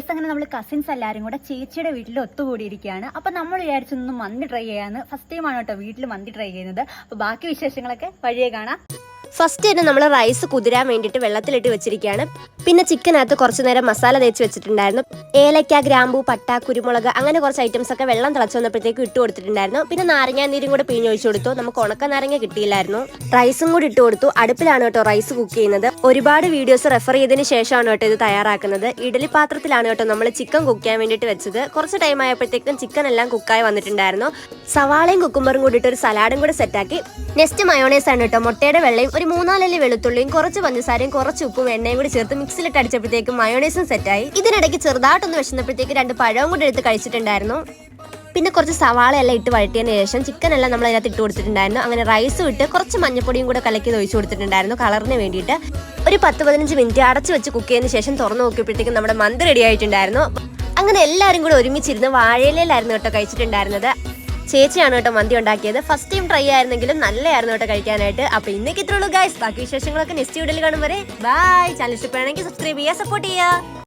Guys, അങ്ങനെ നമ്മൾ cousins എല്ലാവരും കൂടെ ചേച്ചിയുടെ വീട്ടിൽ ഒത്തുകൂടിയിരിക്കുകയാണ്. അപ്പോൾ നമ്മൾ വിചാരിച്ചൊന്ന് മന്തി ട്രൈ ചെയ്യാമെന്ന്. ഫസ്റ്റ് ടൈമാണ് കേട്ടോ വീട്ടിൽ മന്തി ട്രൈ ചെയ്യുന്നത്. അപ്പോൾ ബാക്കി വിശേഷങ്ങളൊക്കെ വഴിയേ കാണാം. ഫസ്റ്റ് തന്നെ നമ്മൾ റൈസ് കുതിരാൻ വേണ്ടിയിട്ട് വെള്ളത്തിലിട്ട് വെച്ചിരിക്കുകയാണ്. പിന്നെ ചിക്കനകത്ത് കുറച്ച് നേരം മസാല തേച്ച് വെച്ചിട്ടുണ്ടായിരുന്നു. ഏലക്ക, ഗ്രാമ്പൂ, പട്ട, കുരുമുളക് അങ്ങനെ കുറച്ച് ഐറ്റംസ് ഒക്കെ വെള്ളം തിളച്ച് വന്നപ്പോഴത്തേക്ക് ഇട്ട് കൊടുത്തിട്ടുണ്ടായിരുന്നു. പിന്നെ നാരങ്ങാനീരും കൂടെ പിഴിഞ്ഞൊഴിച്ചു കൊടുത്തു. നമുക്ക് ഉണക്ക നാരങ്ങ കിട്ടിയില്ലായിരുന്നു. റൈസും കൂടി ഇട്ട് കൊടുത്തു. അടുപ്പിലാണ് കേട്ടോ റൈസ് കുക്ക് ചെയ്യുന്നത്. ഒരുപാട് വീഡിയോസ് റെഫർ ചെയ്തതിന് ശേഷമാണ് കേട്ടോ ഇത് തയ്യാറാക്കുന്നത്. ഇഡലി പാത്രത്തിലാണ് കേട്ടോ നമ്മൾ ചിക്കൻ കുക്ക് ചെയ്യാൻ വേണ്ടിയിട്ട് വെച്ചത്. കുറച്ച് ടൈം ആയപ്പോഴത്തേക്കും ചിക്കൻ എല്ലാം കുക്കായി വന്നിട്ടുണ്ടായിരുന്നു. സവാളയും കുക്കുംബറും കൂടിയിട്ട് ഒരു സലാഡും കൂടെ സെറ്റാക്കി. നെക്സ്റ്റ് മയോണൈസ് ആണ് കേട്ടോ. മുട്ടയുടെ വെള്ളയും ഒരു 3-4 അല്ലി വെളുത്തുള്ളിയും കുറച്ച് പഞ്ചസാരയും കുറച്ച് ഉപ്പും എണ്ണയും കൂടി ചേർത്ത് മിക്സിലിട്ട് അടിച്ചപ്പോഴത്തേക്കും മയോണൈസും സെറ്റായി. ഇതിനിടയ്ക്ക് ചെറുതായിട്ടൊന്ന് വിശന്നപ്പോഴത്തേക്ക് 2 പഴവും കൂടി എടുത്ത് കഴിച്ചിട്ടുണ്ടായിരുന്നു. പിന്നെ കുറച്ച് സവാളയെല്ലാം ഇട്ട് വഴറ്റിയതിന് ശേഷം ചിക്കൻ എല്ലാം നമ്മൾ അതിനകത്ത് ഇട്ട് കൊടുത്തിട്ടുണ്ടായിരുന്നു. അങ്ങനെ റൈസും ഇട്ട് കുറച്ച് മഞ്ഞപ്പൊടിയും കൂടെ കലക്കി ഒഴിച്ചു കൊടുത്തിട്ടുണ്ടായിരുന്നു കളറിന് വേണ്ടിയിട്ട്. ഒരു 10-15 മിനിറ്റ് അടച്ചു വെച്ച് കുക്ക് ചെയ്തതിന് ശേഷം തുറന്നു നോക്കിയപ്പോഴത്തേക്കും നമ്മുടെ മന്തി റെഡി ആയിട്ടുണ്ടായിരുന്നു. അങ്ങനെ എല്ലാവരും കൂടെ ഒരുമിച്ചിരുന്ന് വാഴയിലായിരുന്നു കേട്ടോ കഴിച്ചിട്ടുണ്ടായിരുന്നത്. ചേച്ചിയാണ് കേട്ടോ മന്തി ഉണ്ടാക്കിയത്. ഫസ്റ്റ് ടൈം ട്രൈ ആയിരുന്നെങ്കിലും നല്ലതായിരുന്നു കേട്ടോ കഴിക്കാനായിട്ട്. അപ്പോൾ ഇന്നേക്ക് ഇത്രയുള്ളൂ ഗൈസ്. ബാക്കി വിശേഷങ്ങളൊക്കെ നെക്സ്റ്റ് വീഡിയോയിൽ കാണും വരെ ബൈ. ചാനൽ ഇഷ്ടപ്പെടുകയാണെങ്കിൽ സബ്സ്ക്രൈബ് ചെയ്യുക, സപ്പോർട്ട് ചെയ്യുക.